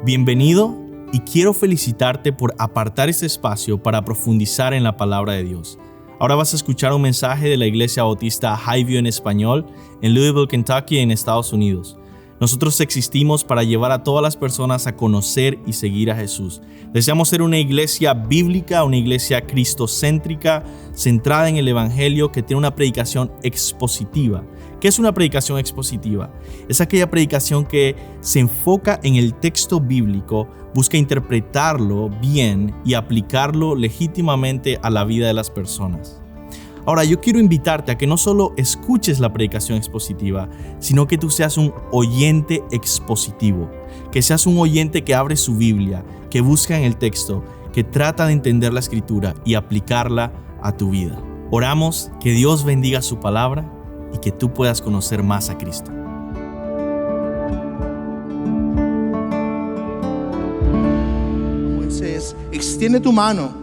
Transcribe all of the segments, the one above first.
Bienvenido y quiero felicitarte por apartar este espacio para profundizar en la palabra de Dios. Ahora vas a escuchar un mensaje de la Iglesia Bautista Highview en español en Louisville, Kentucky, en Estados Unidos. Nosotros existimos para llevar a todas las personas a conocer y seguir a Jesús. Deseamos ser una iglesia bíblica, una iglesia cristocéntrica, centrada en el Evangelio, que tiene una predicación expositiva. ¿Qué es una predicación expositiva? Es aquella predicación que se enfoca en el texto bíblico, busca interpretarlo bien y aplicarlo legítimamente a la vida de las personas. Ahora, yo quiero invitarte a que no solo escuches la predicación expositiva, sino que tú seas un oyente expositivo, que seas un oyente que abre su Biblia, que busca en el texto, que trata de entender la Escritura y aplicarla a tu vida. Oramos que Dios bendiga su palabra y que tú puedas conocer más a Cristo. Moisés, extiende tu mano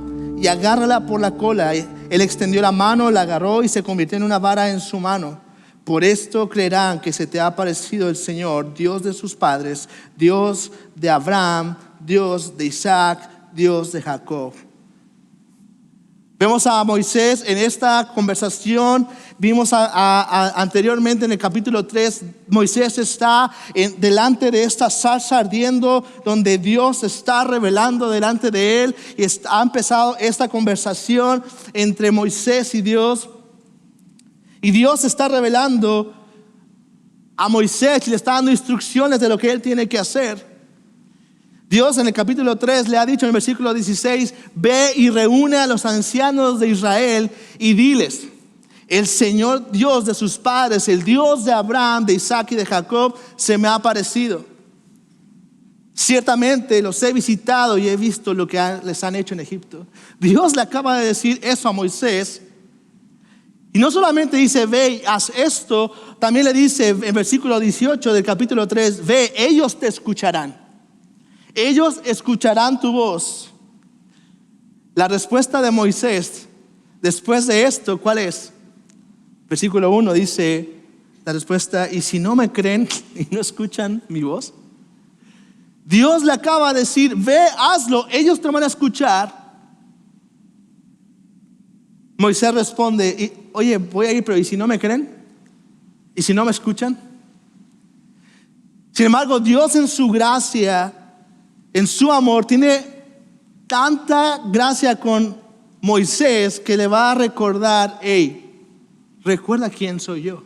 y agárrala por la cola. Él extendió la mano, la agarró y se convirtió en una vara en su mano. Por esto creerán que se te ha aparecido el Señor, Dios de sus padres, Dios de Abraham, Dios de Isaac, Dios de Jacob. Vemos a Moisés en esta conversación. Vimos anteriormente en el capítulo 3, Moisés está delante de esta zarza ardiendo, donde Dios está revelando delante de él, y ha empezado esta conversación entre Moisés y Dios. Y Dios está revelando a Moisés y le está dando instrucciones de lo que él tiene que hacer. Dios en el capítulo 3 le ha dicho en el versículo 16: ve y reúne a los ancianos de Israel y diles: el Señor Dios de sus padres, el Dios de Abraham, de Isaac y de Jacob, se me ha aparecido. Ciertamente los he visitado y he visto lo que les han hecho en Egipto. Dios le acaba de decir eso a Moisés. Y no solamente dice: ve y haz esto, también le dice en versículo 18 del capítulo 3: ve, ellos te escucharán. Ellos escucharán tu voz. La respuesta de Moisés después de esto, ¿cuál es? Versículo 1 dice la respuesta: y si no me creen y no escuchan mi voz. Dios le acaba de decir: ve, hazlo, ellos te van a escuchar. Moisés responde: oye, voy a ir, pero ¿y si no me creen? ¿Y si no me escuchan? Sin embargo, Dios en su gracia, en su amor, tiene tanta gracia con Moisés que le va a recordar: hey, recuerda quién soy yo.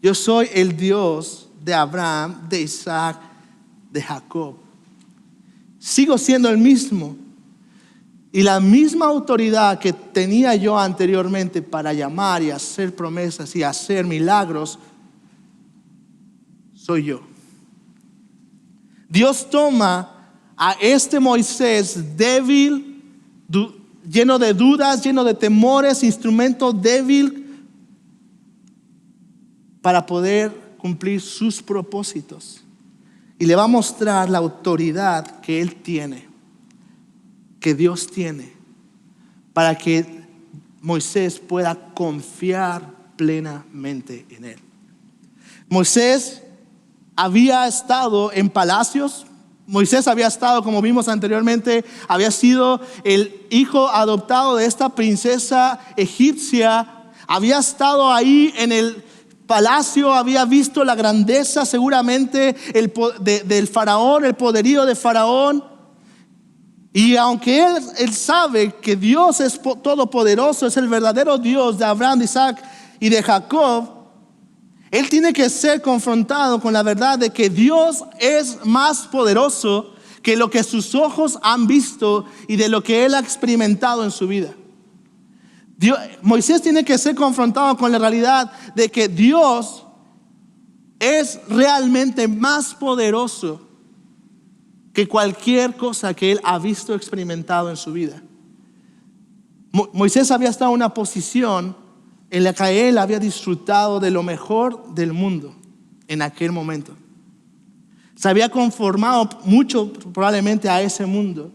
Yo soy el Dios de Abraham, de Isaac, de Jacob. Sigo siendo el mismo. Y la misma autoridad que tenía yo anteriormente para llamar y hacer promesas y hacer milagros, soy yo. Dios toma a este Moisés débil, lleno de dudas, lleno de temores, instrumento débil, para poder cumplir sus propósitos. Y le va a mostrar la autoridad que él tiene, que Dios tiene, para que Moisés pueda confiar plenamente en él. Moisés había estado en palacios. Moisés había estado, como vimos anteriormente, había sido el hijo adoptado de esta princesa egipcia. Había estado ahí en el palacio, había visto la grandeza seguramente del faraón, el poderío de faraón. Y aunque él sabe que Dios es todopoderoso, es el verdadero Dios de Abraham, de Isaac y de Jacob, él tiene que ser confrontado con la verdad de que Dios es más poderoso que lo que sus ojos han visto y de lo que él ha experimentado en su vida. Moisés tiene que ser confrontado con la realidad de que Dios es realmente más poderoso que cualquier cosa que él ha visto, experimentado en su vida. Moisés había estado en una posición en la que él había disfrutado de lo mejor del mundo en aquel momento. Se había conformado mucho probablemente a ese mundo.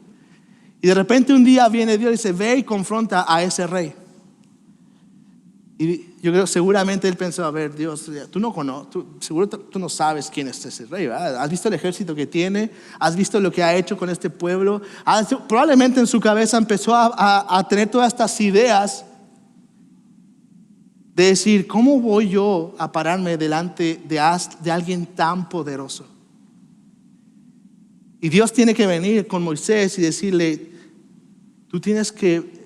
Y de repente un día viene Dios y dice: ve y confronta a ese rey. Y yo creo seguramente él pensó, a ver, Dios, tú no conoces, seguro tú no sabes quién es ese rey, ¿verdad? Has visto el ejército que tiene, has visto lo que ha hecho con este pueblo. Probablemente en su cabeza empezó a tener todas estas ideas de decir, ¿cómo voy yo a pararme delante de alguien tan poderoso? Y Dios tiene que venir con Moisés y decirle, tú tienes que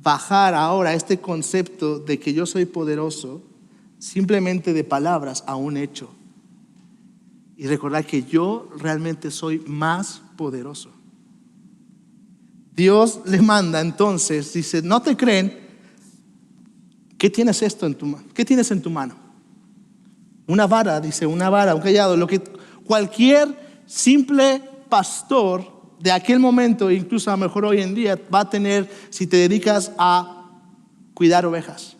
bajar ahora este concepto de que yo soy poderoso simplemente de palabras a un hecho. Y recordar que yo realmente soy más poderoso. Dios le manda entonces, dice, ¿no te creen? ¿Qué tienes esto en tu mano? ¿Qué tienes en tu mano? Una vara, dice, una vara, un cayado. Lo que cualquier simple pastor de aquel momento, incluso a lo mejor hoy en día, va a tener si te dedicas a cuidar ovejas.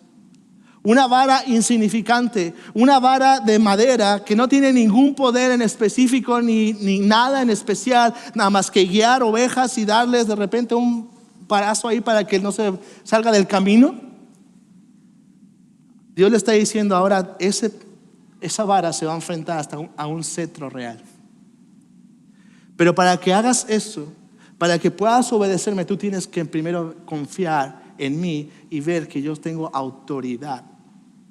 Una vara insignificante, una vara de madera que no tiene ningún poder en específico ni nada en especial, nada más que guiar ovejas y darles de repente un parazo ahí para que no se salga del camino. Dios le está diciendo ahora, esa vara se va a enfrentar hasta a un cetro real. Pero para que hagas eso, para que puedas obedecerme, tú tienes que primero confiar en mí y ver que yo tengo autoridad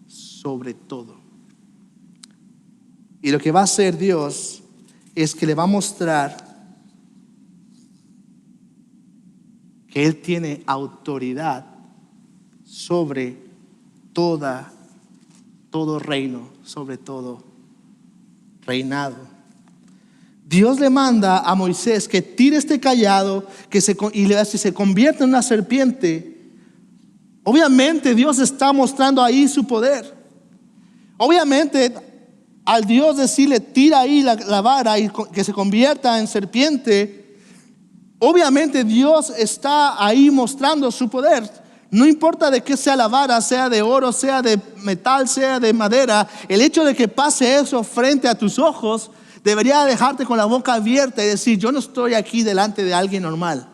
sobre todo. Y lo que va a hacer Dios es que le va a mostrar que Él tiene autoridad sobre todo reino, sobre todo reinado. Dios le manda a Moisés que tire este cayado y le hace se convierta en una serpiente. Obviamente Dios está mostrando ahí su poder. Obviamente al Dios decirle tira ahí la vara y que se convierta en serpiente, obviamente Dios está ahí mostrando su poder. No importa de qué sea la vara, sea de oro, sea de metal, sea de madera, el hecho de que pase eso frente a tus ojos debería dejarte con la boca abierta y decir, yo no estoy aquí delante de alguien normal.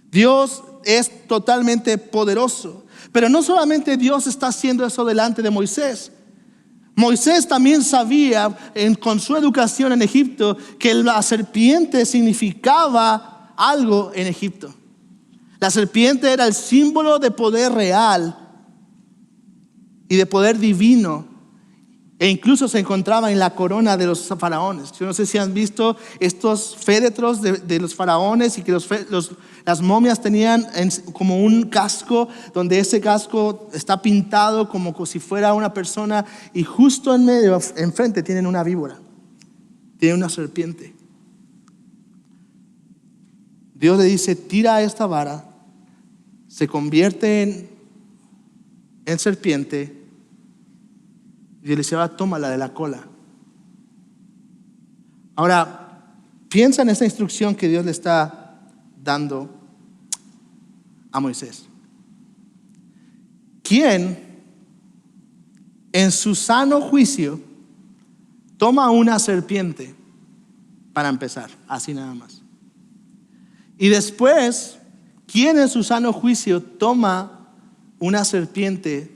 Dios es totalmente poderoso. Pero no solamente Dios está haciendo eso delante de Moisés. Moisés también sabía con su educación en Egipto que la serpiente significaba algo en Egipto. La serpiente era el símbolo de poder real y de poder divino, e incluso se encontraba en la corona de los faraones. Yo no sé si han visto estos féretros de los faraones y que las momias tenían como un casco, donde ese casco está pintado como si fuera una persona, y justo en medio, enfrente, tienen una víbora, tienen una serpiente. Dios le dice, tira esta vara, se convierte en serpiente, y Dios le dice, ahora tómala de la cola. Ahora, piensa en esa instrucción que Dios le está dando a Moisés. ¿Quién en su sano juicio toma una serpiente para empezar? Así nada más. Y después, ¿quién en su sano juicio toma una serpiente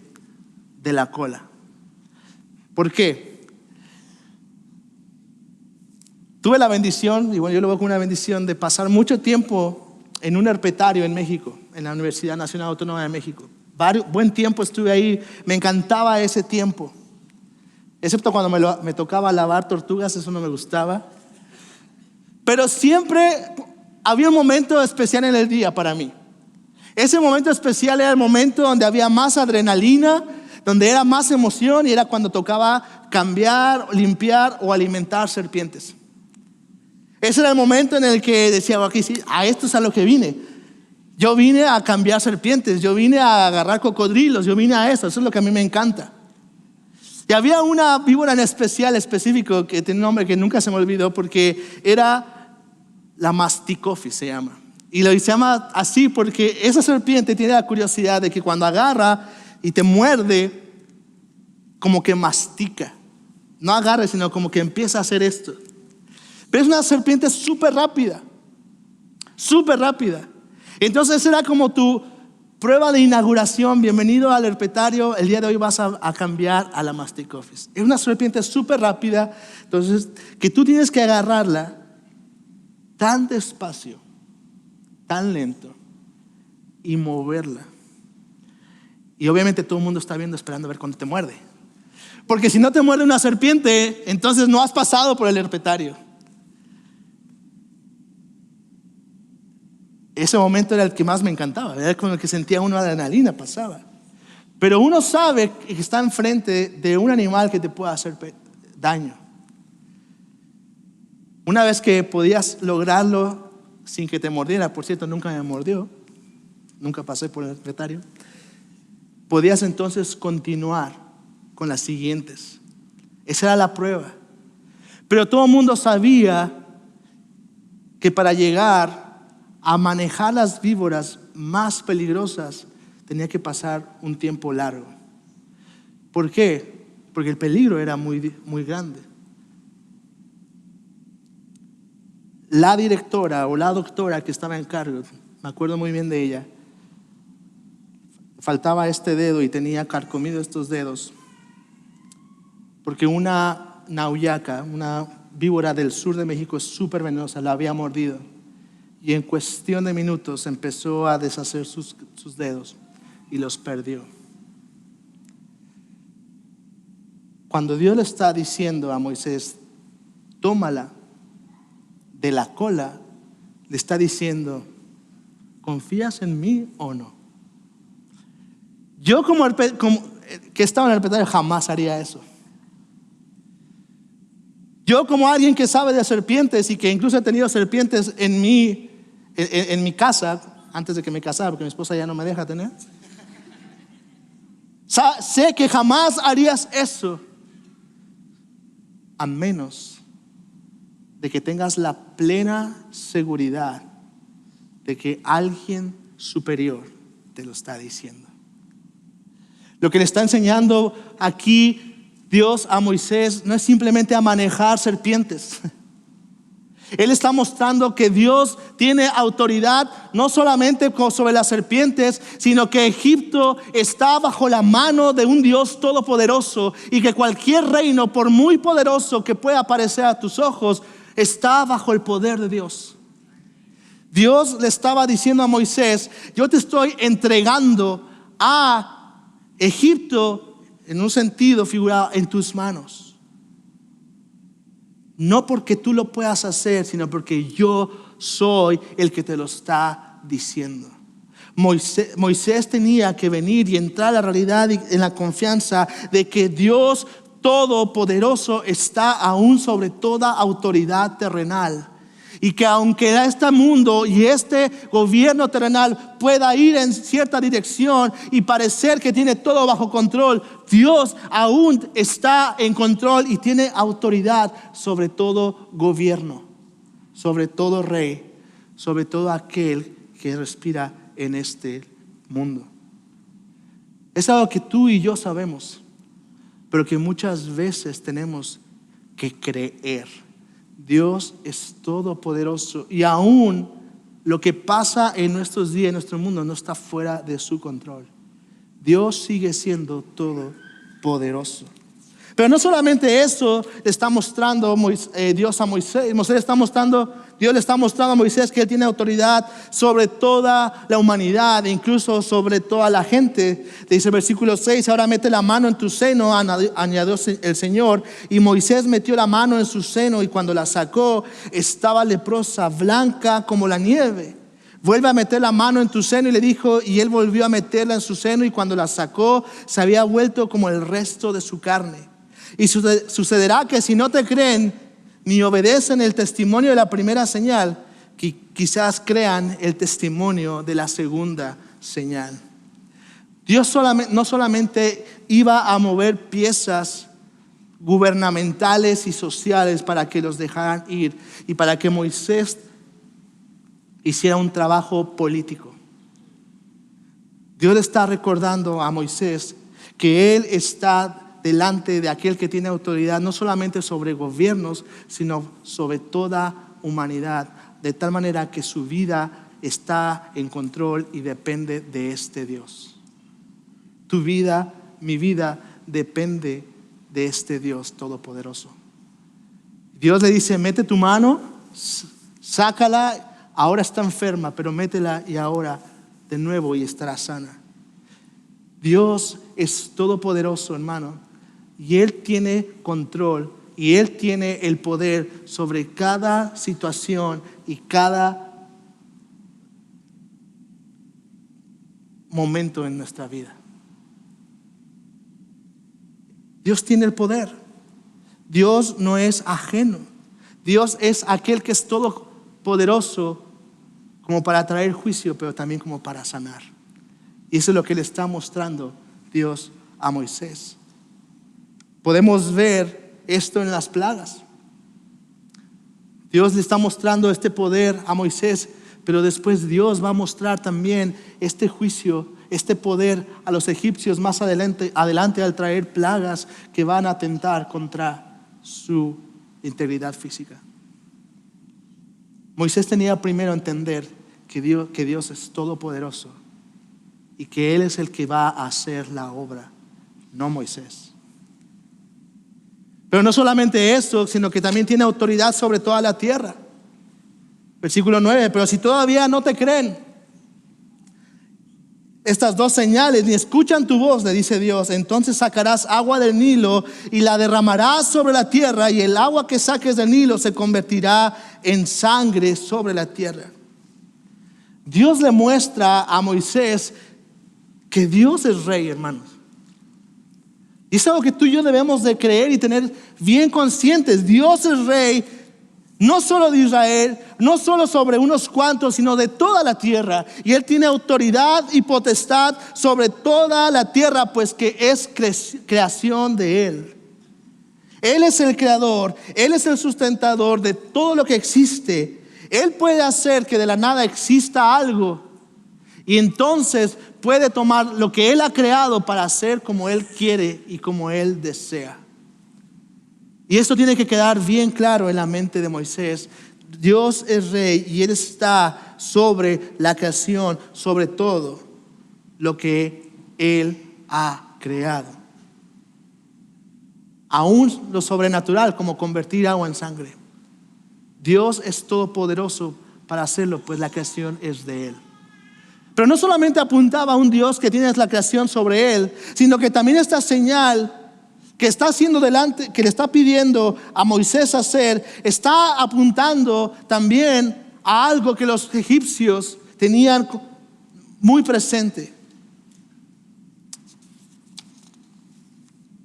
de la cola? ¿Por qué? Tuve la bendición, y bueno, yo lo veo como una bendición, de pasar mucho tiempo en un herpetario en México, en la Universidad Nacional Autónoma de México. Buen tiempo estuve ahí, me encantaba ese tiempo. Excepto cuando me tocaba lavar tortugas, eso no me gustaba. Pero siempre había un momento especial en el día para mí. Ese momento especial era el momento donde había más adrenalina, donde era más emoción, y era cuando tocaba cambiar, limpiar o alimentar serpientes. Ese era el momento en el que decía, okay, sí, a esto es a lo que vine. Yo vine a cambiar serpientes, yo vine a agarrar cocodrilos, yo vine a eso es lo que a mí me encanta. Y había una víbora en específico que tiene un nombre que nunca se me olvidó, porque era la masticophis, se llama. Y se llama así porque esa serpiente tiene la curiosidad de que cuando agarra y te muerde, como que mastica. No agarra, sino como que empieza a hacer esto. Pero es una serpiente súper rápida. Súper rápida. Entonces era como tu Prueba de inauguración, bienvenido al herpetario. El día de hoy vas a cambiar a la Masticophis. Es una serpiente súper rápida, entonces que tú tienes que agarrarla tan despacio, tan lento y moverla. Y obviamente todo el mundo está viendo, esperando a ver cuándo te muerde. Porque si no te muerde una serpiente, entonces no has pasado por el herpetario. Ese momento era el que más me encantaba, era con el que sentía una adrenalina, pasaba. Pero uno sabe que está enfrente de un animal que te puede hacer daño. Una vez que podías lograrlo sin que te mordiera, por cierto, nunca me mordió, nunca pasé por el herpetario, podías entonces continuar con las siguientes. Esa era la prueba. Pero todo el mundo sabía que para llegar a manejar las víboras más peligrosas tenía que pasar un tiempo largo. ¿Por qué? Porque el peligro era muy, muy grande. La directora o la doctora que estaba en cargo, me acuerdo muy bien de ella, faltaba este dedo y tenía carcomido estos dedos porque una nauyaca, una víbora del sur de México súper venenosa, la había mordido. Y en cuestión de minutos empezó a deshacer sus dedos y los perdió. Cuando Dios le está diciendo a Moisés, tómala de la cola, le está diciendo, ¿confías en mí o no? Yo como que estaba en el herpetario jamás haría eso. Yo como alguien que sabe de serpientes y que incluso he tenido serpientes en mi casa, antes de que me casara, porque mi esposa ya no me deja tener. Sé que jamás harías eso, a menos de que tengas la plena seguridad de que alguien superior te lo está diciendo. Lo que le está enseñando aquí Dios a Moisés no es simplemente a manejar serpientes. Él está mostrando que Dios tiene autoridad no solamente sobre las serpientes, sino que Egipto está bajo la mano de un Dios todopoderoso y que cualquier reino, por muy poderoso que pueda parecer a tus ojos, está bajo el poder de Dios. Dios le estaba diciendo a Moisés, yo te estoy entregando a Egipto, en un sentido figurado, en tus manos. No porque tú lo puedas hacer, sino porque yo soy el que te lo está diciendo. Moisés tenía que venir y entrar a la realidad y en la confianza de que Dios Todopoderoso está aún sobre toda autoridad terrenal. Y que aunque este mundo y este gobierno terrenal pueda ir en cierta dirección y parecer que tiene todo bajo control, Dios aún está en control y tiene autoridad sobre todo gobierno, sobre todo rey, sobre todo aquel que respira en este mundo. Es algo que tú y yo sabemos, pero que muchas veces tenemos que creer. Dios es todopoderoso y aún lo que pasa en nuestros días, en nuestro mundo, no está fuera de su control. Dios sigue siendo todopoderoso. Pero no solamente eso le está mostrando Dios a Moisés. Dios le está mostrando a Moisés que Él tiene autoridad sobre toda la humanidad, incluso sobre toda la gente. Dice el versículo 6, ahora mete la mano en tu seno, añadió el Señor. Y Moisés metió la mano en su seno y cuando la sacó, estaba leprosa, blanca como la nieve. Vuelve a meter la mano en tu seno y le dijo, y él volvió a meterla en su seno y cuando la sacó, se había vuelto como el resto de su carne. Y sucederá que si no te creen ni obedecen el testimonio de la primera señal, que quizás crean el testimonio de la segunda señal. Dios no solamente iba a mover piezas gubernamentales y sociales para que los dejaran ir y para que Moisés hiciera un trabajo político. Dios le está recordando a Moisés que él está delante de aquel que tiene autoridad no solamente sobre gobiernos, sino sobre toda humanidad, de tal manera que su vida está en control y depende de este Dios. Tu vida, mi vida, depende de este Dios todopoderoso. Dios le dice, mete tu mano, sácala, ahora está enferma, pero métela y ahora de nuevo y estará sana. Dios es todopoderoso, hermano, y Él tiene control y Él tiene el poder sobre cada situación y cada momento en nuestra vida. Dios tiene el poder. Dios no es ajeno. Dios es aquel que es todopoderoso como para traer juicio, pero también como para sanar. Y eso es lo que le está mostrando Dios a Moisés. Podemos ver esto en las plagas. Dios le está mostrando este poder a Moisés, pero después Dios va a mostrar también este juicio, este poder a los egipcios más adelante al traer plagas que van a atentar contra su integridad física. Moisés tenía primero entender que Dios es todopoderoso y que Él es el que va a hacer la obra, no Moisés. Pero no solamente eso, sino que también tiene autoridad sobre toda la tierra. Versículo 9, pero si todavía no te creen estas dos señales, ni escuchan tu voz, le dice Dios, entonces sacarás agua del Nilo y la derramarás sobre la tierra, y el agua que saques del Nilo se convertirá en sangre sobre la tierra. Dios le muestra a Moisés que Dios es rey, hermanos. Y es algo que tú y yo debemos de creer y tener bien conscientes. Dios es rey, no solo de Israel, no solo sobre unos cuantos, sino de toda la tierra. Y Él tiene autoridad y potestad sobre toda la tierra, pues que es creación de Él. Él es el creador, Él es el sustentador de todo lo que existe. Él puede hacer que de la nada exista algo, y entonces puede tomar lo que Él ha creado para hacer como Él quiere y como Él desea. Y esto tiene que quedar bien claro en la mente de Moisés. Dios es rey y Él está sobre la creación, sobre todo lo que Él ha creado. Aún lo sobrenatural, como convertir agua en sangre. Dios es todopoderoso para hacerlo, pues la creación es de Él. Pero no solamente apuntaba a un Dios que tiene la creación sobre Él, sino que también esta señal que está haciendo delante, que le está pidiendo a Moisés hacer, está apuntando también a algo que los egipcios tenían muy presente.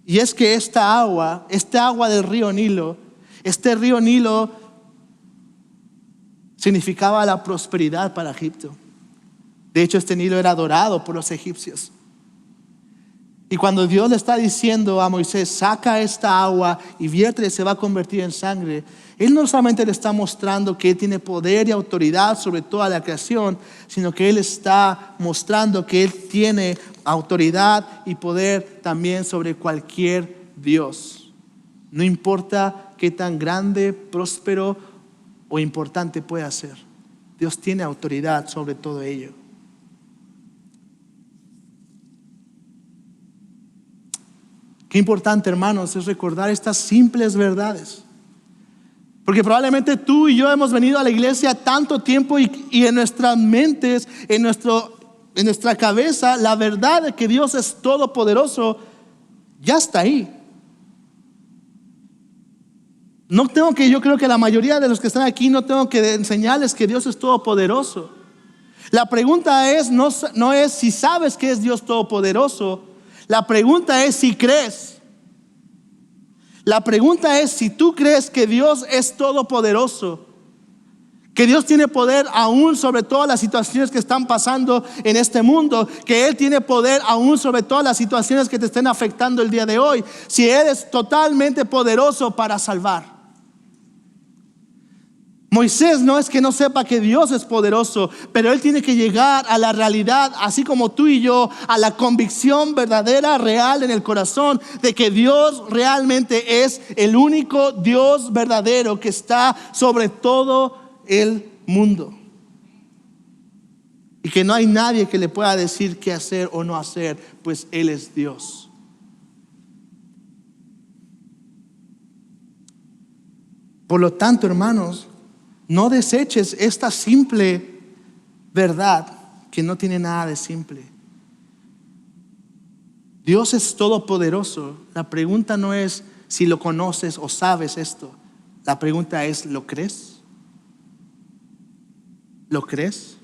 Y es que esta agua del río Nilo, este río Nilo significaba la prosperidad para Egipto. De hecho, este Nilo era adorado por los egipcios. Y cuando Dios le está diciendo a Moisés, saca esta agua y viértela, se va a convertir en sangre, Él no solamente le está mostrando que Él tiene poder y autoridad sobre toda la creación, sino que Él está mostrando que Él tiene autoridad y poder también sobre cualquier Dios. No importa qué tan grande, próspero o importante pueda ser, Dios tiene autoridad sobre todo ello. Qué importante, hermanos, es recordar estas simples verdades. Porque probablemente tú y yo hemos venido a la iglesia tanto tiempo y en nuestras mentes, en nuestra cabeza, la verdad de que Dios es todopoderoso ya está ahí. Yo creo que la mayoría de los que están aquí no tengo que enseñarles que Dios es todopoderoso. La pregunta no es si sabes que es Dios todopoderoso. La pregunta es si crees. La pregunta es si tú crees que Dios es todopoderoso, que Dios tiene poder aún sobre todas las situaciones que están pasando en este mundo, que Él tiene poder aún sobre todas las situaciones que te estén afectando el día de hoy, si Él es totalmente poderoso para salvar. Moisés no es que no sepa que Dios es poderoso, pero él tiene que llegar a la realidad, así como tú y yo, a la convicción verdadera, real en el corazón de que Dios realmente es el único Dios verdadero que está sobre todo el mundo. y que no hay nadie que le pueda decir qué hacer o no hacer, pues Él es Dios. Por lo tanto, hermanos, no deseches esta simple verdad que no tiene nada de simple. Dios es todopoderoso. La pregunta no es si lo conoces o sabes esto. La pregunta es, ¿lo crees? ¿Lo crees?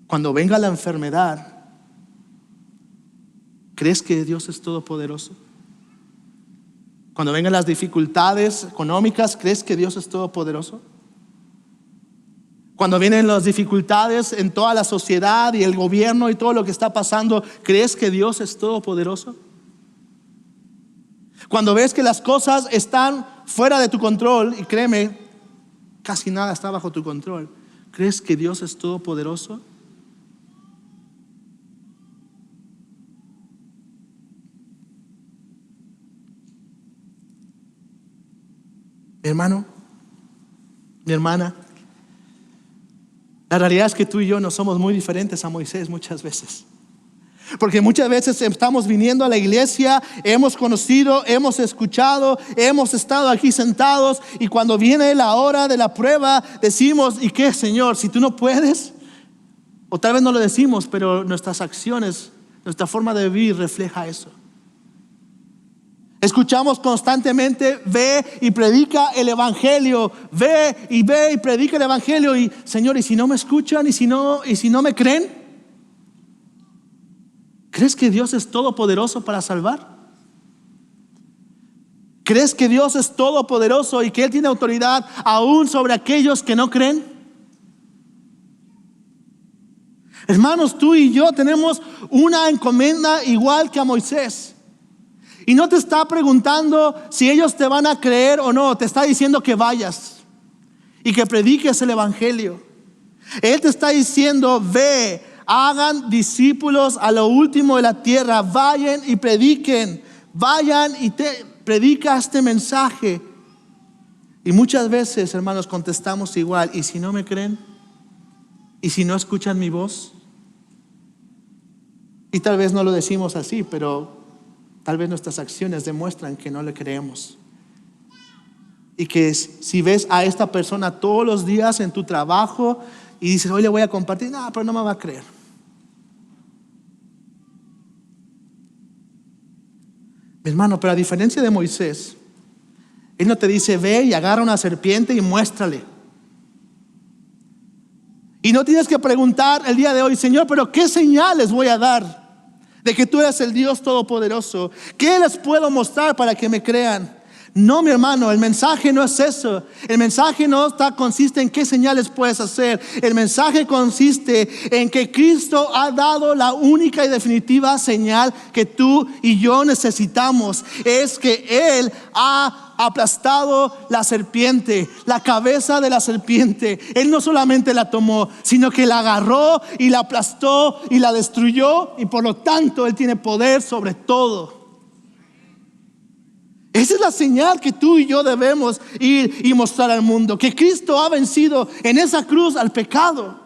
Cuando venga la enfermedad, ¿crees que Dios es todopoderoso? Cuando vengan las dificultades económicas, ¿crees que Dios es todopoderoso? Cuando vienen las dificultades en toda la sociedad y el gobierno y todo lo que está pasando, ¿crees que Dios es todopoderoso? Cuando ves que las cosas están fuera de tu control, y créeme, casi nada está bajo tu control, ¿crees que Dios es todopoderoso? Mi hermano, mi hermana, la realidad es que tú y yo no somos muy diferentes a Moisés muchas veces. Porque muchas veces estamos viniendo a la iglesia, hemos conocido, hemos escuchado, hemos estado aquí sentados, y cuando viene la hora de la prueba decimos, ¿y qué, Señor? Si tú no puedes. O tal vez no lo decimos, pero nuestras acciones, nuestra forma de vivir refleja eso. Escuchamos constantemente, ve y predica el evangelio, ve y predica el evangelio, y Señor, ¿y si no me escuchan? ¿Y si no me creen? ¿Crees que Dios es todopoderoso para salvar? ¿Crees que Dios es todopoderoso y que Él tiene autoridad aún sobre aquellos que no creen? Hermanos, tú y yo tenemos una encomienda igual que a Moisés. Y no te está preguntando si ellos te van a creer o no. Te está diciendo que vayas y que prediques el evangelio. Él te está diciendo, ve, hagan discípulos a lo último de la tierra. Vayan y prediquen. Vayan y predica este mensaje. Y muchas veces, hermanos, contestamos igual. ¿Y si no me creen? ¿Y si no escuchan mi voz? Y tal vez no lo decimos así, pero tal vez nuestras acciones demuestran que no le creemos. Y que si ves a esta persona todos los días en tu trabajo y dices, hoy le voy a compartir, no, pero no me va a creer. Mi hermano, pero a diferencia de Moisés, Él no te dice, ve y agarra una serpiente y muéstrale. Y no tienes que preguntar el día de hoy, Señor, pero ¿qué señales voy a dar de que tú eres el Dios todopoderoso? ¿Qué les puedo mostrar para que me crean? No, mi hermano, el mensaje no es eso. El mensaje no consiste en qué señales puedes hacer. El mensaje consiste en que Cristo ha dado la única y definitiva señal que tú y yo necesitamos. Es que Él ha aplastado la serpiente, la cabeza de la serpiente. Él no solamente la tomó, sino que la agarró y la aplastó y la destruyó, y por lo tanto Él tiene poder sobre todo. Esa es la señal que tú y yo debemos ir y mostrar al mundo, que Cristo ha vencido en esa cruz al pecado,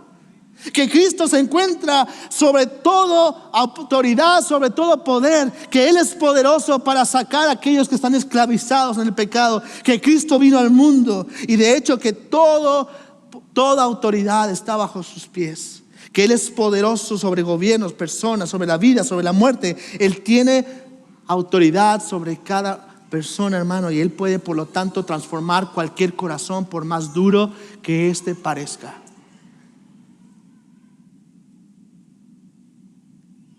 que Cristo se encuentra sobre toda autoridad, sobre todo poder, que Él es poderoso para sacar a aquellos que están esclavizados en el pecado, que Cristo vino al mundo y de hecho que toda autoridad está bajo sus pies, que Él es poderoso sobre gobiernos, personas, sobre la vida, sobre la muerte. Él tiene autoridad sobre cada persona, hermano, y Él puede, por lo tanto, transformar cualquier corazón, por más duro que éste parezca.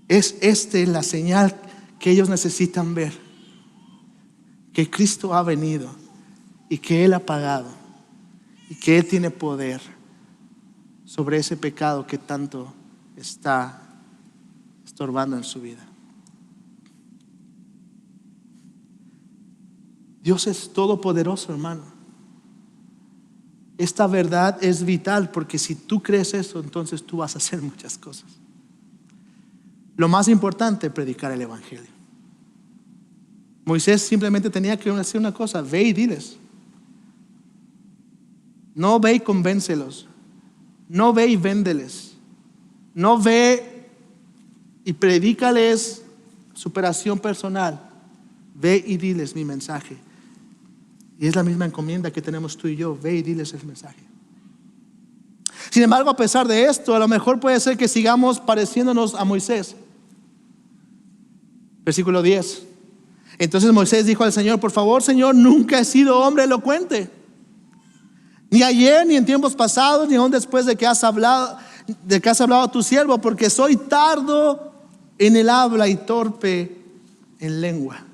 Es la señal que ellos necesitan ver, que Cristo ha venido y que Él ha pagado y que Él tiene poder sobre ese pecado que tanto está estorbando en su vida. Dios es todopoderoso, hermano. Esta verdad es vital, porque si tú crees eso, entonces tú vas a hacer muchas cosas. Lo más importante es predicar el evangelio. Moisés simplemente tenía que hacer una cosa: ve y diles. No ve y convéncelos. no ve y véndeles. No ve y predícales superación personal. Ve y diles mi mensaje. Y es la misma encomienda que tenemos tú y yo. Ve y diles el mensaje. Sin embargo, a pesar de esto, a lo mejor puede ser que sigamos pareciéndonos a Moisés. Versículo 10. Entonces Moisés dijo al Señor: por favor, Señor, nunca he sido hombre elocuente, ni ayer, ni en tiempos pasados, ni aún después de que has hablado a tu siervo, porque soy tardo en el habla y torpe en lengua.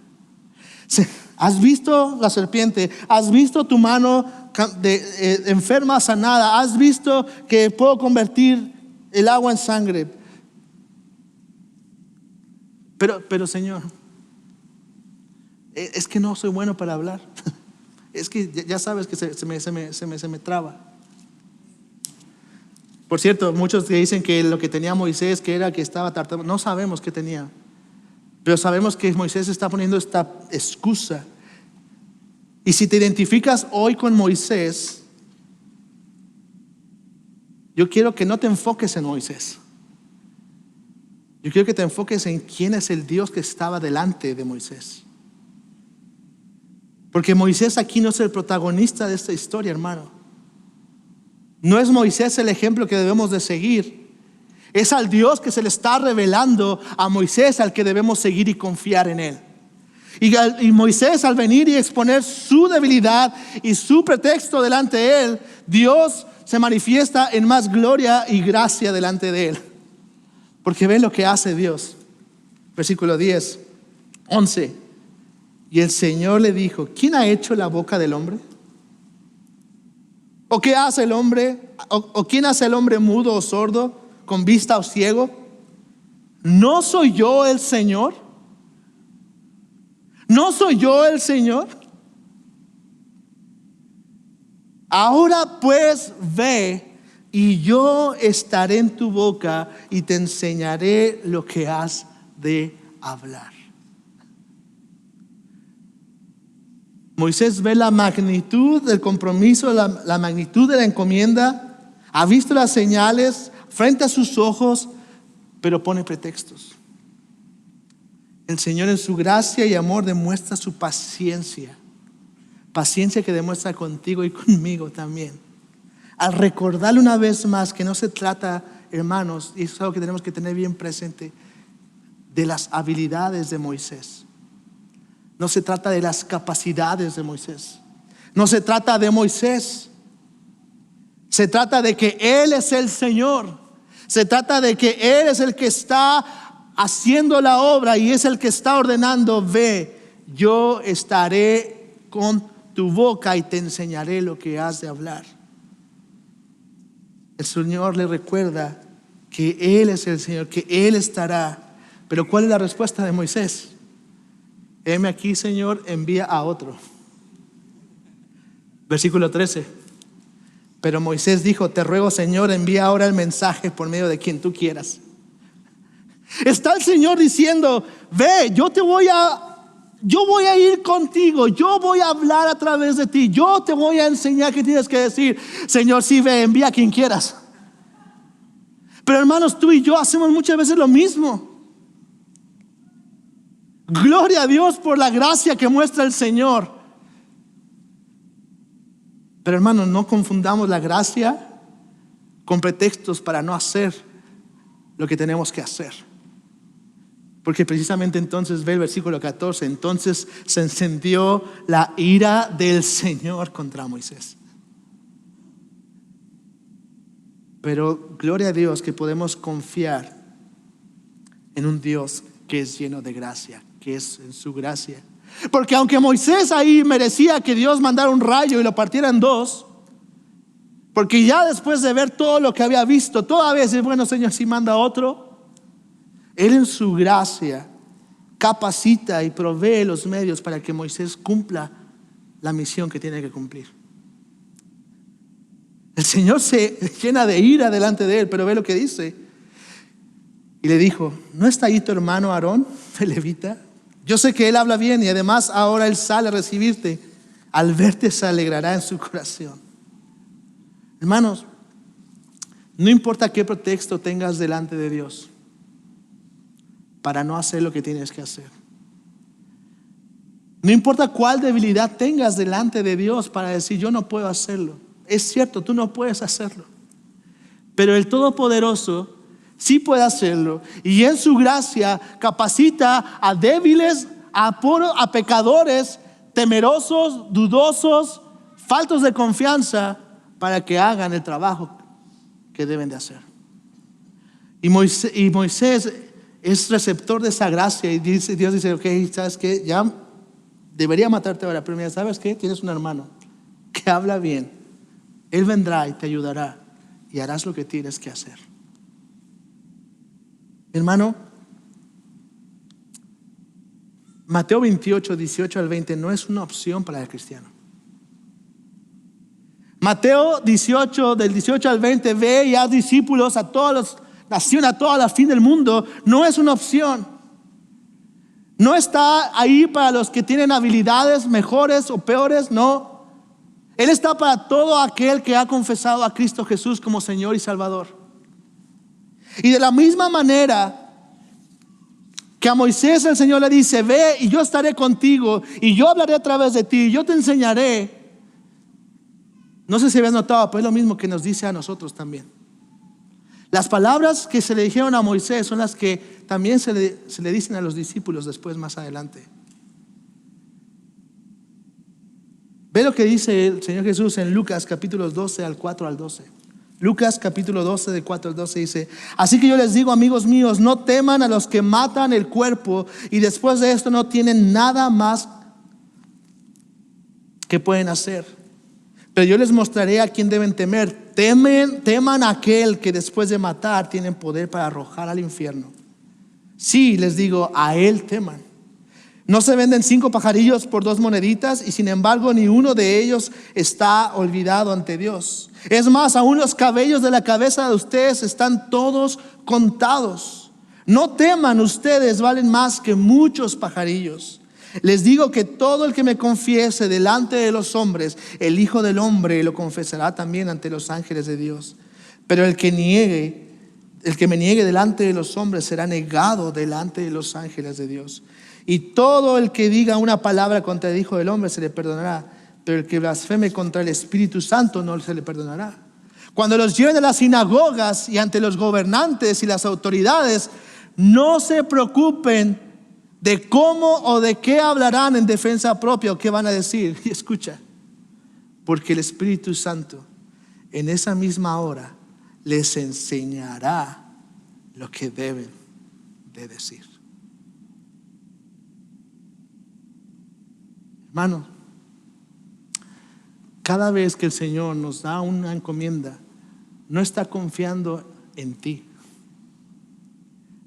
¿Has visto la serpiente? ¿Has visto tu mano enferma sanada? ¿Has visto que puedo convertir el agua en sangre? Pero Señor, es que no soy bueno para hablar. Es que ya sabes que se me traba. Por cierto, muchos que dicen que lo que tenía Moisés, que era que estaba tartamudo, no sabemos qué tenía. Pero sabemos que Moisés está poniendo esta excusa. Y si te identificas hoy con Moisés, yo quiero que no te enfoques en Moisés. Yo quiero que te enfoques en quién es el Dios que estaba delante de Moisés. Porque Moisés aquí no es el protagonista de esta historia, hermano. No es Moisés el ejemplo que debemos de seguir. Es al Dios que se le está revelando a Moisés al que debemos seguir y confiar en él. Y Moisés, al venir y exponer su debilidad y su pretexto delante de él, Dios se manifiesta en más gloria y gracia delante de él. Porque ven lo que hace Dios. Versículo 10, 11. Y el Señor le dijo: ¿quién ha hecho la boca del hombre? ¿O qué hace el hombre? ¿O quién hace el hombre mudo o sordo, con vista o ciego? ¿No soy yo el Señor? ¿No soy yo el Señor? Ahora pues ve, y yo estaré en tu boca y te enseñaré lo que has de hablar. Moisés ve la magnitud del compromiso, la magnitud de la encomienda, ha visto las señales frente a sus ojos, pero pone pretextos. El Señor en su gracia y amor demuestra su paciencia que demuestra contigo y conmigo también. Al recordarle una vez más que no se trata, hermanos, y eso es algo que tenemos que tener bien presente, de las habilidades de Moisés. No se trata de las capacidades de Moisés. No se trata de Moisés. Se trata de que Él es el Señor. Se trata de que Él es el que está haciendo la obra y es el que está ordenando: ve, yo estaré con tu boca y te enseñaré lo que has de hablar. El Señor le recuerda que Él es el Señor, que Él estará. Pero ¿cuál es la respuesta de Moisés? Heme aquí, Señor, envía a otro. Versículo 13. Pero Moisés dijo: te ruego, Señor, envía ahora el mensaje por medio de quien tú quieras. Está el Señor diciendo: ve, yo voy a ir contigo, yo voy a hablar a través de ti, yo te voy a enseñar qué tienes que decir. Señor, sí, ve, envía a quien quieras. Pero hermanos, tú y yo hacemos muchas veces lo mismo. Gloria a Dios por la gracia que muestra el Señor. Pero hermanos, no confundamos la gracia con pretextos para no hacer lo que tenemos que hacer. Porque precisamente entonces ve el versículo 14. Entonces se encendió la ira del Señor contra Moisés. Pero gloria a Dios que podemos confiar en un Dios que es lleno de gracia, que es en su gracia. Porque aunque Moisés ahí merecía que Dios mandara un rayo y lo partiera en dos, porque ya después de ver todo lo que había visto, todavía dice: bueno, Señor, si manda otro. Él en su gracia capacita y provee los medios para que Moisés cumpla la misión que tiene que cumplir. El Señor se llena de ira delante de él, pero ve lo que dice. Y le dijo: ¿no está ahí tu hermano Aarón, el levita? Yo sé que él habla bien y además ahora él sale a recibirte. Al verte se alegrará en su corazón. Hermanos, No importa qué pretexto tengas delante de Dios para no hacer lo que tienes que hacer. No importa cuál debilidad tengas delante de Dios para decir yo no puedo hacerlo. Es cierto, tú no puedes hacerlo. Pero el Todopoderoso sí puede hacerlo. Y en su gracia capacita a débiles, a pecadores, temerosos, dudosos, faltos de confianza para que hagan el trabajo que deben de hacer. Y Moisés es receptor de esa gracia y Dios dice, ok, ¿sabes qué? Ya debería matarte ahora, pero mira, ¿sabes qué? Tienes un hermano que habla bien. Él vendrá y te ayudará y harás lo que tienes que hacer. Hermano, Mateo 28, 18 al 20 no es una opción para el cristiano. Mateo 18, del 18 al 20, ve y haz discípulos a todas las naciones, a toda la fin del mundo. No es una opción. No está ahí para los que tienen habilidades mejores o peores, no. Él está para todo aquel que ha confesado a Cristo Jesús como Señor y Salvador. Y de la misma manera que a Moisés el Señor le dice, ve y yo estaré contigo y yo hablaré a través de ti y yo te enseñaré. No sé si habías notado, pero es lo mismo que nos dice a nosotros también. Las palabras que se le dijeron a Moisés son las que también se le dicen a los discípulos después, más adelante. Ve lo que dice el Señor Jesús en Lucas capítulo 12 al 4 al 12. Lucas capítulo 12 de 4 al 12 dice, así que yo les digo, amigos míos, no teman a los que matan el cuerpo y después de esto no tienen nada más que pueden hacer. Pero yo les mostraré a quién deben temer. Teman a aquel que después de matar tienen poder para arrojar al infierno. Sí, les digo, a él teman. No se venden 5 pajarillos por 2 moneditas y sin embargo ni uno de ellos está olvidado ante Dios. Es más, aún los cabellos de la cabeza de ustedes están todos contados. No teman, ustedes valen más que muchos pajarillos. Les digo que todo el que me confiese delante de los hombres, el Hijo del Hombre lo confesará también ante los ángeles de Dios. Pero el que me niegue delante de los hombres será negado delante de los ángeles de Dios. Y todo el que diga una palabra contra el Hijo del Hombre se le perdonará, pero el que blasfeme contra el Espíritu Santo no se le perdonará. Cuando los lleven a las sinagogas y ante los gobernantes y las autoridades, no se preocupen de cómo o de qué hablarán en defensa propia o qué van a decir. Y escucha, porque el Espíritu Santo en esa misma hora les enseñará lo que deben de decir. Hermano, cada vez que el Señor nos da una encomienda, no está confiando en ti.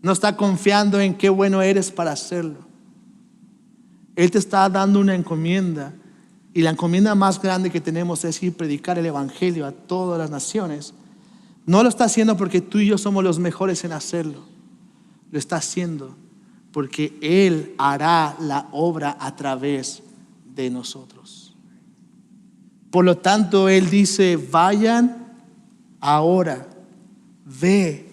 No está confiando en qué bueno eres para hacerlo. Él te está dando una encomienda. Y la encomienda más grande que tenemos es ir a predicar el evangelio a todas las naciones. No lo está haciendo porque tú y yo somos los mejores en hacerlo. Lo está haciendo porque Él hará la obra a través de nosotros. Por lo tanto, Él dice, vayan ahora, ve,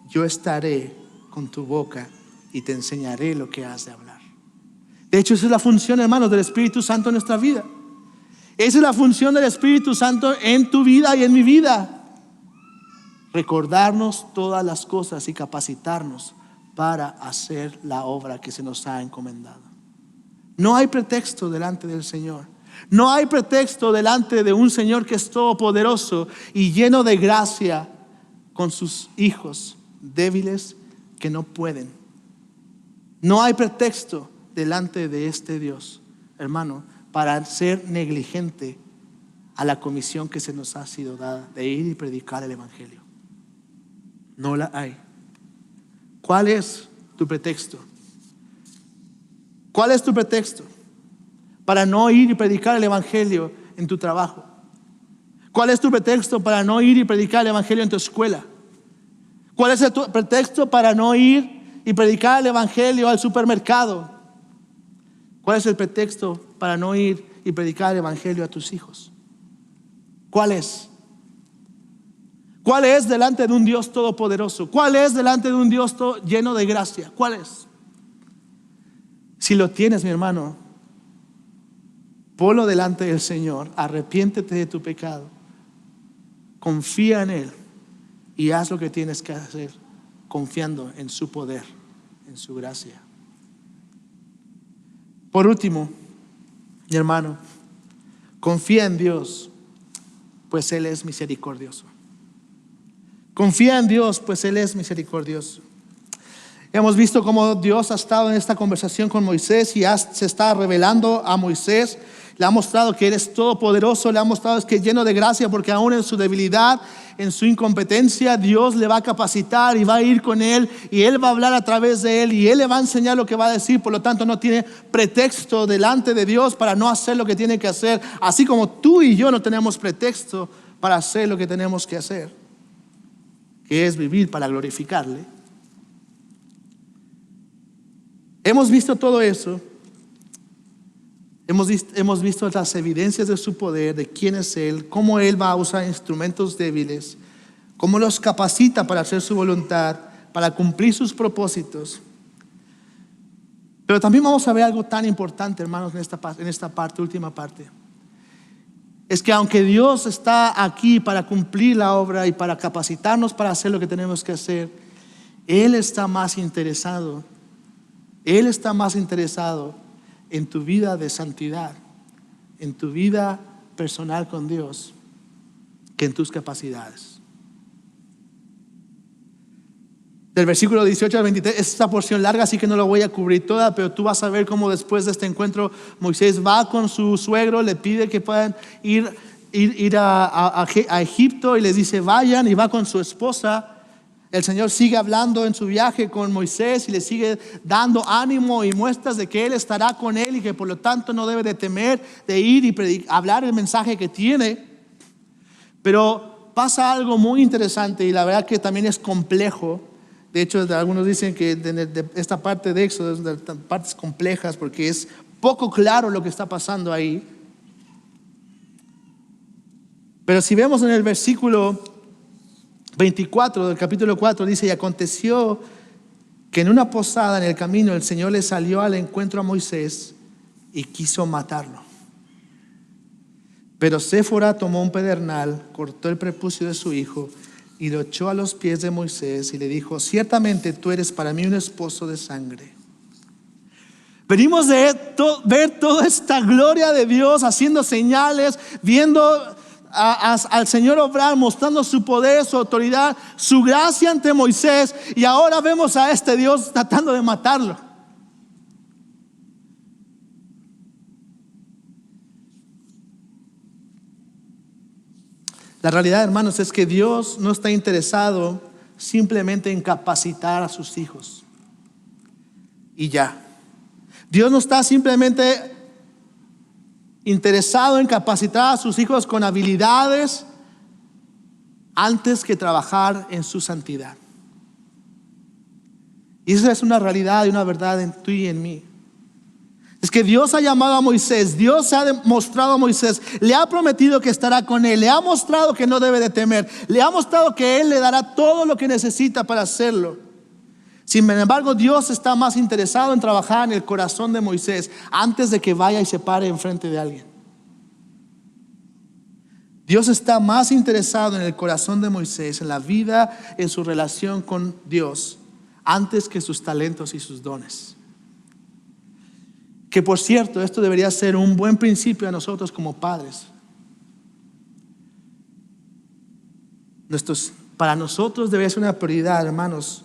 yo estaré con tu boca y te enseñaré lo que has de hablar. De hecho, esa es la función, hermanos, del Espíritu Santo en nuestra vida. Esa es la función del Espíritu Santo en tu vida y en mi vida. Recordarnos todas las cosas y capacitarnos para hacer la obra que se nos ha encomendado. No hay pretexto delante del Señor. No hay pretexto delante de un Señor que es todopoderoso y lleno de gracia con sus hijos débiles que no pueden. No hay pretexto delante de este Dios, hermano, para ser negligente a la comisión que se nos ha sido dada de ir y predicar el evangelio. No la hay. ¿Cuál es tu pretexto? ¿Cuál es tu pretexto para no ir y predicar el evangelio en tu trabajo? ¿Cuál es tu pretexto para no ir y predicar el evangelio en tu escuela? ¿Cuál es tu pretexto para no ir y predicar el evangelio al supermercado? ¿Cuál es el pretexto para no ir y predicar el evangelio a tus hijos? ¿Cuál es? ¿Cuál es delante de un Dios todopoderoso? ¿Cuál es delante de un Dios lleno de gracia? ¿Cuál es? Si lo tienes, mi hermano, ponlo delante del Señor, arrepiéntete de tu pecado, confía en Él y haz lo que tienes que hacer, confiando en su poder, en su gracia. Por último, mi hermano, confía en Dios, pues Él es misericordioso. Confía en Dios, pues Él es misericordioso. Hemos visto cómo Dios ha estado en esta conversación con Moisés y se está revelando a Moisés. Le ha mostrado que Él es todopoderoso, le ha mostrado que es lleno de gracia, porque aún en su debilidad, en su incompetencia, Dios le va a capacitar y va a ir con Él y Él va a hablar a través de Él y Él le va a enseñar lo que va a decir. Por lo tanto, no tiene pretexto delante de Dios para no hacer lo que tiene que hacer, así como tú y yo no tenemos pretexto para hacer lo que tenemos que hacer, que es vivir para glorificarle. Hemos visto todo eso. Hemos visto las evidencias de su poder, de quién es Él, cómo Él va a usar instrumentos débiles, cómo los capacita para hacer su voluntad, para cumplir sus propósitos. Pero también vamos a ver algo tan importante, hermanos, en esta última parte. Es que aunque Dios está aquí para cumplir la obra y para capacitarnos para hacer lo que tenemos que hacer, Él está más interesado en tu vida de santidad, en tu vida personal con Dios, que en tus capacidades. Del versículo 18 al 23, esta porción larga, así que no lo voy a cubrir toda, pero tú vas a ver cómo después de este encuentro Moisés va con su suegro, le pide que puedan ir a Egipto y les dice vayan, y va con su esposa. El Señor sigue hablando en su viaje con Moisés y le sigue dando ánimo y muestras de que Él estará con él y que por lo tanto no debe de temer de ir y hablar el mensaje que tiene. Pero pasa algo muy interesante y la verdad que también es complejo. De hecho, algunos dicen que de esta parte de Éxodo es de partes complejas porque es poco claro lo que está pasando ahí. Pero si vemos en el versículo 24 del capítulo 4 dice: y aconteció que en una posada en el camino el Señor le salió al encuentro a Moisés y quiso matarlo. Pero Séfora tomó un pedernal, cortó el prepucio de su hijo y lo echó a los pies de Moisés y le dijo: ciertamente tú eres para mí un esposo de sangre. Venimos de ver toda esta gloria de Dios haciendo señales, viendo al Señor obrar, mostrando su poder, su autoridad, su gracia ante Moisés, y ahora vemos a este Dios tratando de matarlo. La realidad, hermanos, es que Dios no está interesado simplemente en capacitar a sus hijos y ya. Dios no está simplemente interesado en capacitar a sus hijos con habilidades antes que trabajar en su santidad. Y esa es una realidad y una verdad en tú y en mí. Es que Dios ha llamado a Moisés, Dios se ha demostrado a Moisés, le ha prometido que estará con él, le ha mostrado que no debe de temer, le ha mostrado que él le dará todo lo que necesita para hacerlo. Sin embargo, Dios está más interesado en trabajar en el corazón de Moisés antes de que vaya y se pare enfrente de alguien. Dios está más interesado en el corazón de Moisés, en la vida, en su relación con Dios, antes que sus talentos y sus dones. Que por cierto, esto debería ser un buen principio a nosotros como padres. Para nosotros debe ser una prioridad, hermanos,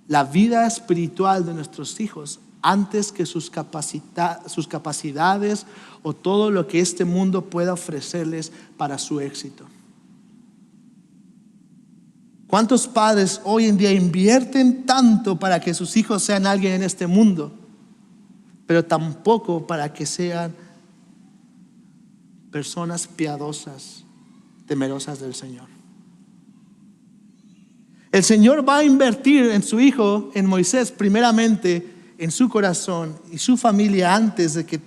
la vida espiritual de nuestros hijos antes que sus capacidades o todo lo que este mundo pueda ofrecerles para su éxito. ¿Cuántos padres hoy en día invierten tanto para que sus hijos sean alguien en este mundo, pero tampoco para que sean personas piadosas, temerosas del Señor? El Señor va a invertir en su hijo, en Moisés, primeramente en su corazón y su familia antes de que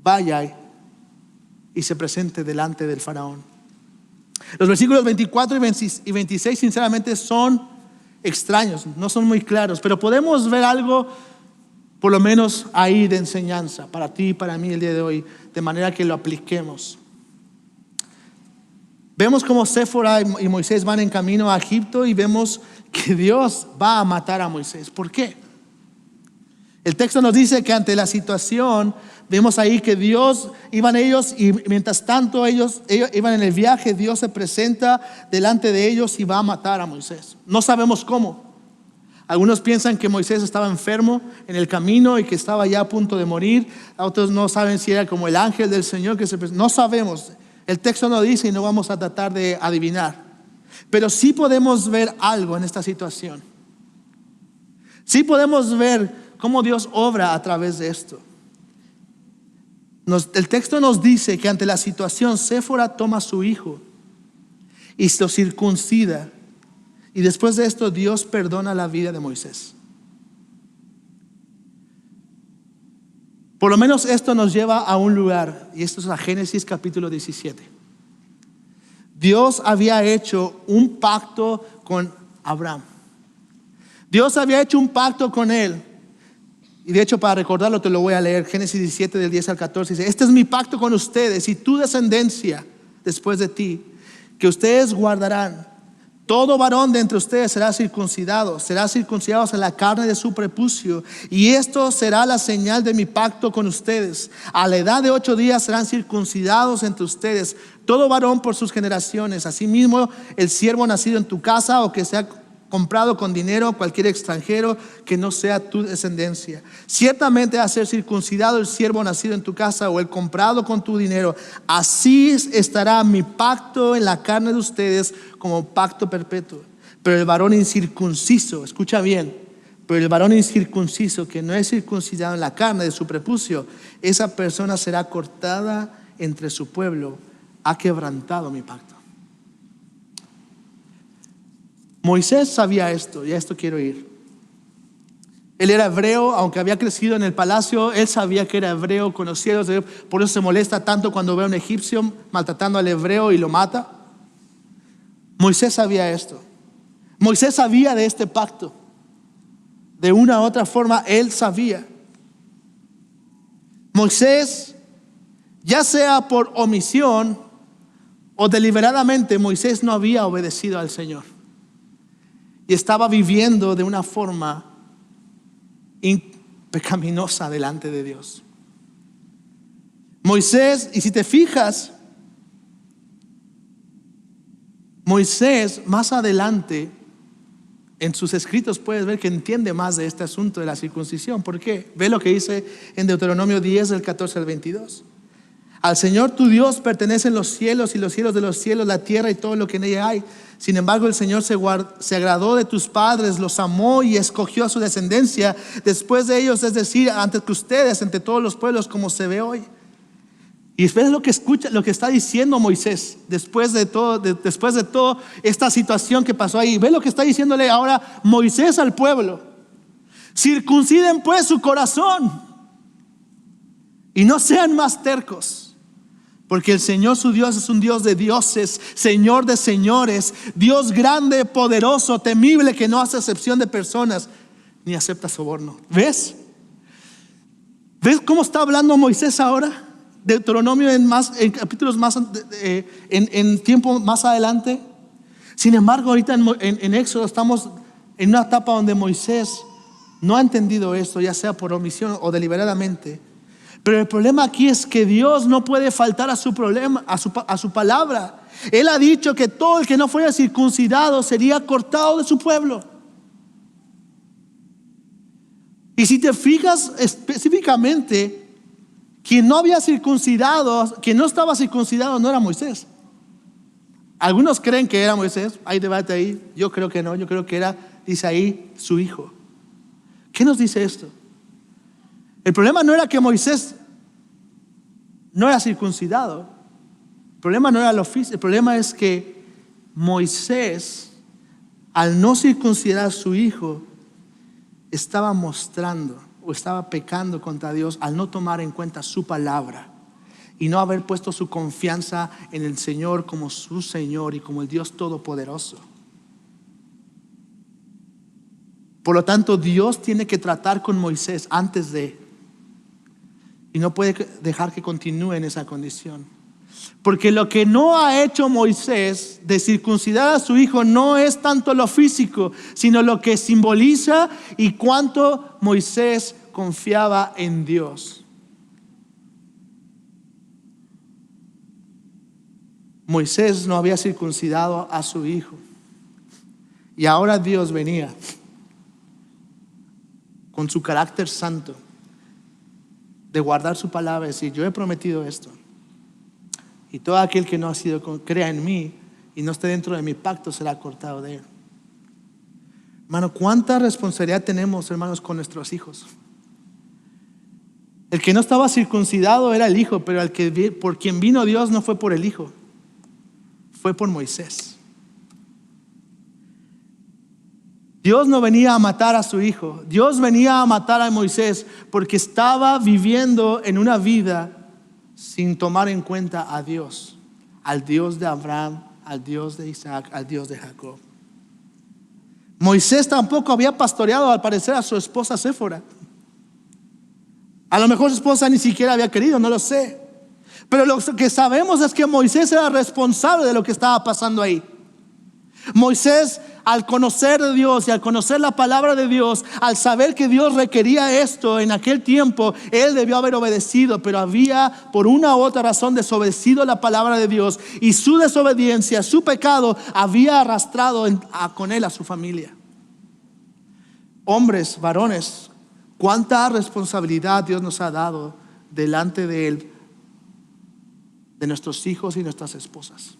vaya y se presente delante del faraón. Los versículos 24 y 26 sinceramente son extraños, no son muy claros, pero podemos ver algo por lo menos ahí de enseñanza para ti y para mí el día de hoy, de manera que lo apliquemos. Vemos cómo Séfora y Moisés van en camino a Egipto y vemos que Dios va a matar a Moisés. ¿Por qué? El texto nos dice que ante la situación, vemos ahí que Dios, iban ellos y mientras tanto ellos iban en el viaje, Dios se presenta delante de ellos y va a matar a Moisés. No sabemos cómo. Algunos piensan que Moisés estaba enfermo en el camino y que estaba ya a punto de morir. Otros no saben si era como el ángel del Señor que se presentó. No sabemos. El texto no dice y no vamos a tratar de adivinar. Pero sí podemos ver algo en esta situación. Sí podemos ver cómo Dios obra a través de esto. El texto nos dice que ante la situación, Séfora toma a su hijo y lo circuncida. Y después de esto, Dios perdona la vida de Moisés. Por lo menos esto nos lleva a un lugar, y esto es a Génesis capítulo 17. Dios había hecho un pacto con Abraham. Dios había hecho un pacto con él. Y de hecho, para recordarlo te lo voy a leer. Génesis 17 del 10 al 14 dice: este es mi pacto con ustedes y tu descendencia después de ti, que ustedes guardarán. Todo varón de entre ustedes será circuncidado en la carne de su prepucio, y esto será la señal de mi pacto con ustedes. A la edad de 8 días serán circuncidados entre ustedes todo varón por sus generaciones. Asimismo, el siervo nacido en tu casa o que sea comprado con dinero, cualquier extranjero que no sea tu descendencia. Ciertamente ha de ser circuncidado el siervo nacido en tu casa o el comprado con tu dinero. Así estará mi pacto en la carne de ustedes como pacto perpetuo. Pero el varón incircunciso, escucha bien, pero el varón incircunciso que no es circuncidado en la carne de su prepucio, esa persona será cortada entre su pueblo. Ha quebrantado mi pacto. Moisés sabía esto, y a esto quiero ir. Él era hebreo, aunque había crecido en el palacio, él sabía que era hebreo, conocía a los hebreos, por eso se molesta tanto cuando ve a un egipcio maltratando al hebreo y lo mata. Moisés sabía esto. Moisés sabía de este pacto. De una u otra forma, él sabía. Moisés, ya sea por omisión o deliberadamente, Moisés no había obedecido al Señor. Y estaba viviendo de una forma pecaminosa delante de Dios. Moisés, y si te fijas, Moisés más adelante en sus escritos puedes ver que entiende más de este asunto de la circuncisión. ¿Por qué? Ve lo que dice en Deuteronomio 10 del 14 al 22. Al Señor tu Dios pertenecen los cielos y los cielos de los cielos, la tierra y todo lo que en ella hay. Sin embargo, el Señor se agradó de tus padres, los amó y escogió a su descendencia después de ellos, es decir, antes que ustedes, entre todos los pueblos, como se ve hoy. Y ves lo que escucha, lo que está diciendo Moisés después de todo esta situación que pasó ahí. Ve lo que está diciéndole ahora Moisés al pueblo: circunciden pues su corazón y no sean más tercos. Porque el Señor su Dios es un Dios de dioses, Señor de señores, Dios grande, poderoso, temible, que no hace excepción de personas ni acepta soborno. ¿Ves? ¿Ves cómo está hablando Moisés ahora? Deuteronomio en capítulos más en tiempo más adelante. Sin embargo, ahorita en Éxodo estamos en una etapa donde Moisés no ha entendido esto, ya sea por omisión o deliberadamente. Pero el problema aquí es que Dios no puede faltar a su palabra. Él ha dicho que todo el que no fuera circuncidado sería cortado de su pueblo. Y si te fijas específicamente, quien no había circuncidado, quien no estaba circuncidado no era Moisés. Algunos creen que era Moisés, hay debate ahí. Yo creo que no, yo creo que era, dice ahí, su hijo. ¿Qué nos dice esto? El problema no era que Moisés no era circuncidado. El problema no era lo físico. El problema es que Moisés, al no circuncidar a su hijo, estaba mostrando o estaba pecando contra Dios al no tomar en cuenta su palabra. y no haber puesto su confianza en el Señor como su Señor y como el Dios Todopoderoso. Por lo tanto, Dios tiene que tratar con Moisés antes de, y no puede dejar que continúe en esa condición. Porque lo que no ha hecho Moisés de circuncidar a su hijo no es tanto lo físico, sino lo que simboliza y cuánto Moisés confiaba en Dios. Moisés no había circuncidado a su hijo y ahora Dios venía con su carácter santo de guardar su palabra y decir: yo he prometido esto, y todo aquel que no ha sido, crea en mí y no esté dentro de mi pacto será cortado de él. Hermano, ¿cuánta responsabilidad tenemos, hermanos, con nuestros hijos? El que no estaba circuncidado era el hijo, pero por quien vino Dios no fue por el hijo, fue por Moisés. Dios no venía a matar a su hijo, Dios venía a matar a Moisés porque estaba viviendo en una vida sin tomar en cuenta a Dios, al Dios de Abraham, al Dios de Isaac, al Dios de Jacob. Moisés tampoco había pastoreado, al parecer, a su esposa Séfora. A lo mejor su esposa ni siquiera había querido, no lo sé. Pero lo que sabemos es que Moisés era responsable de lo que estaba pasando ahí. Moisés, al conocer de Dios y al conocer la palabra de Dios, al saber que Dios requería esto en aquel tiempo, él debió haber obedecido, pero había por una u otra razón desobedecido la palabra de Dios, y su desobediencia, su pecado, había arrastrado con él a su familia. Hombres, varones, cuánta responsabilidad Dios nos ha dado delante de él, de nuestros hijos y nuestras esposas.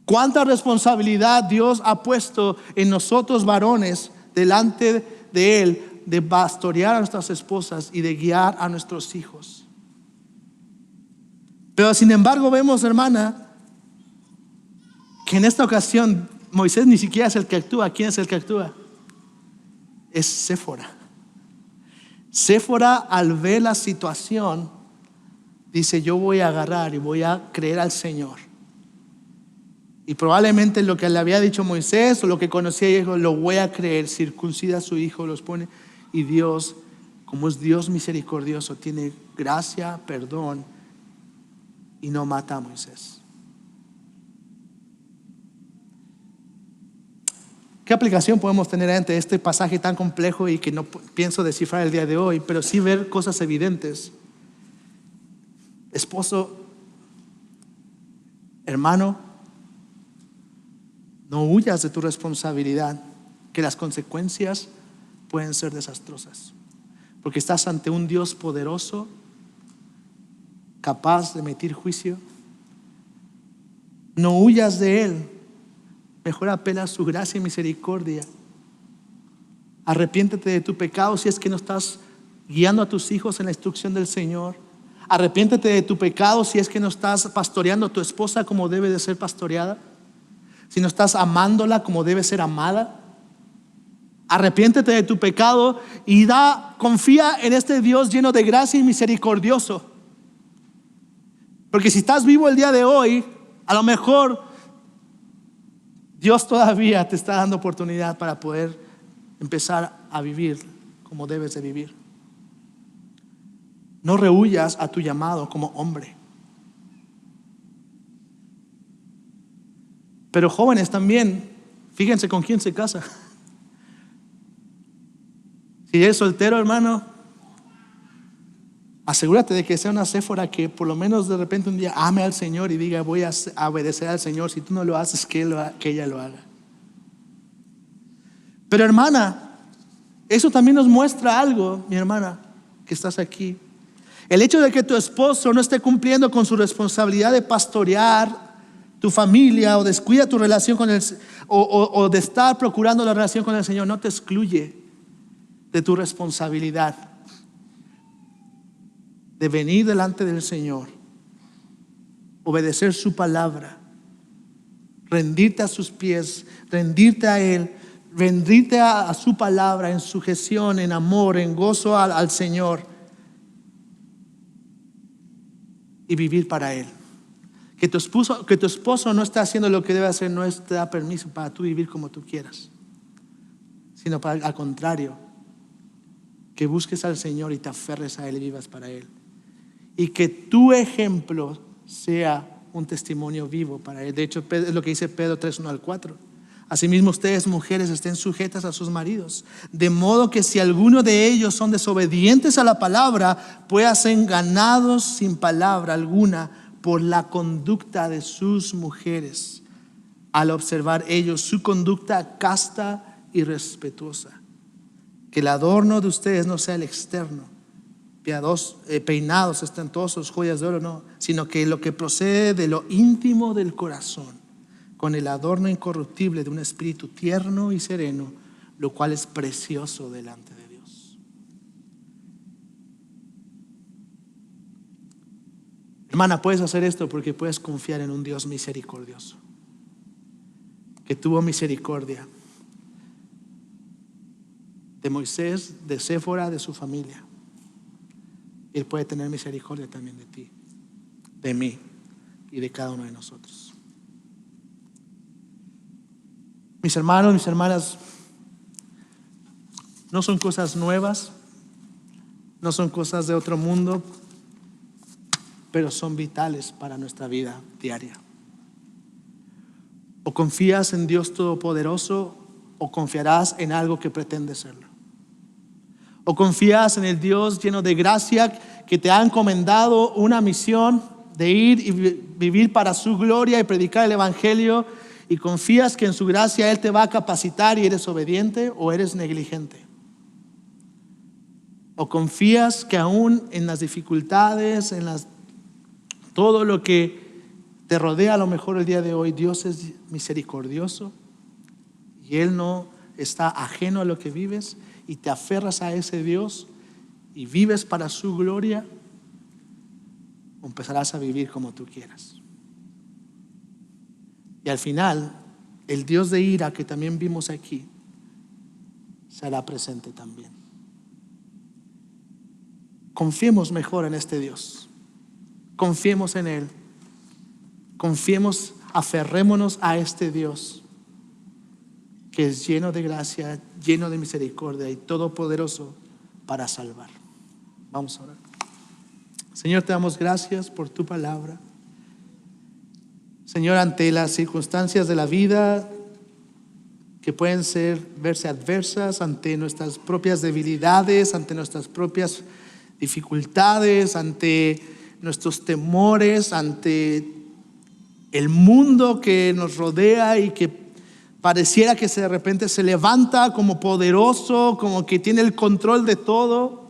Cuánta responsabilidad Dios ha puesto en nosotros varones delante de él, de pastorear a nuestras esposas y de guiar a nuestros hijos. Pero sin embargo vemos, hermana, que en esta ocasión Moisés ni siquiera es el que actúa. ¿Quién es el que actúa? Es Séfora. Séfora, al ver la situación, dice: yo voy a agarrar y voy a creer al Señor. Y probablemente lo que le había dicho Moisés o lo que conocía, dijo: lo voy a creer. Circuncida a su hijo, los pone. Y Dios, como es Dios misericordioso, tiene gracia, perdón, y no mata a Moisés. ¿Qué aplicación podemos tener ante este pasaje tan complejo y que no pienso descifrar el día de hoy, pero sí ver cosas evidentes? Esposo, hermano, no huyas de tu responsabilidad, que las consecuencias pueden ser desastrosas, porque estás ante un Dios poderoso, capaz de emitir juicio. No huyas de él, mejor apela a su gracia y misericordia. Arrepiéntete de tu pecado si es que no estás guiando a tus hijos en la instrucción del Señor. Arrepiéntete de tu pecado si es que no estás pastoreando a tu esposa como debe de ser pastoreada, si no estás amándola como debe ser amada. Arrepiéntete de tu pecado y confía en este Dios lleno de gracia y misericordioso. Porque si estás vivo el día de hoy, a lo mejor Dios todavía te está dando oportunidad para poder empezar a vivir como debes de vivir. No rehuyas a tu llamado como hombre. Pero jóvenes también, fíjense con quién se casa. Si eres soltero, hermano, asegúrate de que sea una Séfora que por lo menos de repente un día ame al Señor y diga: voy a obedecer al Señor. Si tú no lo haces, que ella lo haga. Pero hermana, eso también nos muestra algo, mi hermana, que estás aquí. El hecho de que tu esposo no esté cumpliendo con su responsabilidad de pastorear tu familia, o descuida tu relación con él, o de estar procurando la relación con el Señor, no te excluye de tu responsabilidad de venir delante del Señor, obedecer su palabra, rendirte a sus pies, rendirte a Él, rendirte a su palabra en sujeción, en amor, en gozo al Señor. y vivir para Él. Que tu esposo no está haciendo lo que debe hacer, no te da permiso para tú vivir como tú quieras, sino al contrario, que busques al Señor y te aferres a Él y vivas para Él. Y que tu ejemplo sea un testimonio vivo para Él. De hecho, es lo que dice Pedro 3:1-4. Asimismo, ustedes, mujeres, estén sujetas a sus maridos, de modo que si alguno de ellos son desobedientes a la palabra, puedan ser ganados sin palabra alguna por la conducta de sus mujeres, al observar ellos su conducta casta y respetuosa. Que el adorno de ustedes no sea el externo, peinados, ostentosos, joyas de oro, no, sino que lo que procede de lo íntimo del corazón, con el adorno incorruptible de un espíritu tierno y sereno, lo cual es precioso delante de Dios. Hermana, puedes hacer esto porque puedes confiar en un Dios misericordioso, que tuvo misericordia de Moisés, de Séfora, de su familia. Él puede tener misericordia también de ti, de mí y de cada uno de nosotros. Mis hermanos, mis hermanas, no son cosas nuevas, no son cosas de otro mundo, pero son vitales para nuestra vida diaria. O confías en Dios Todopoderoso, o confiarás en algo que pretende serlo. O confías en el Dios lleno de gracia que te ha encomendado una misión de ir y vivir para su gloria y predicar el evangelio, y confías que en su gracia Él te va a capacitar y eres obediente o eres negligente. O confías que aún en las dificultades, todo lo que te rodea a lo mejor el día de hoy, Dios es misericordioso y Él no está ajeno a lo que vives, y te aferras a ese Dios y vives para su gloria, o empezarás a vivir como tú quieras. Y al final, el Dios de ira que también vimos aquí será presente también. Confiemos mejor en este Dios. Confiemos en Él. Confiemos, aferrémonos a este Dios que es lleno de gracia, lleno de misericordia y todopoderoso para salvar. Vamos a orar. Señor, te damos gracias por tu palabra. Señor, ante las circunstancias de la vida que pueden verse adversas, ante nuestras propias debilidades, ante nuestras propias dificultades, ante nuestros temores, ante el mundo que nos rodea y que pareciera que de repente se levanta como poderoso, como que tiene el control de todo.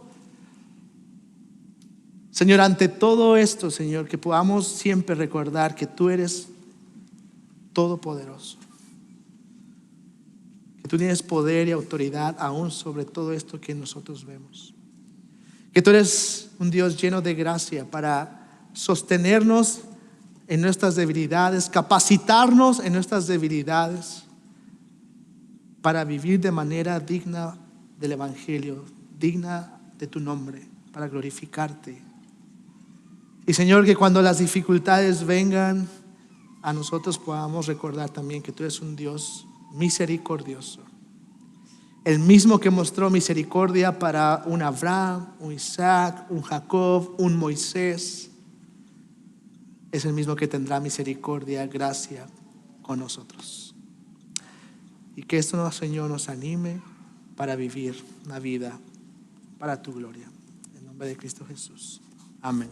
Señor, ante todo esto, Señor, que podamos siempre recordar que tú eres todopoderoso, que tú tienes poder y autoridad aún sobre todo esto que nosotros vemos, que tú eres un Dios lleno de gracia para sostenernos en nuestras debilidades, capacitarnos en nuestras debilidades para vivir de manera digna del evangelio, digna de tu nombre, para glorificarte. Y Señor, que cuando las dificultades vengan a nosotros podamos recordar también que tú eres un Dios misericordioso, el mismo que mostró misericordia para un Abraham, un Isaac, un Jacob, un Moisés, es el mismo que tendrá misericordia, gracia con nosotros. Y que esto, Señor, nos anime para vivir una vida para tu gloria. En nombre de Cristo Jesús. Amén.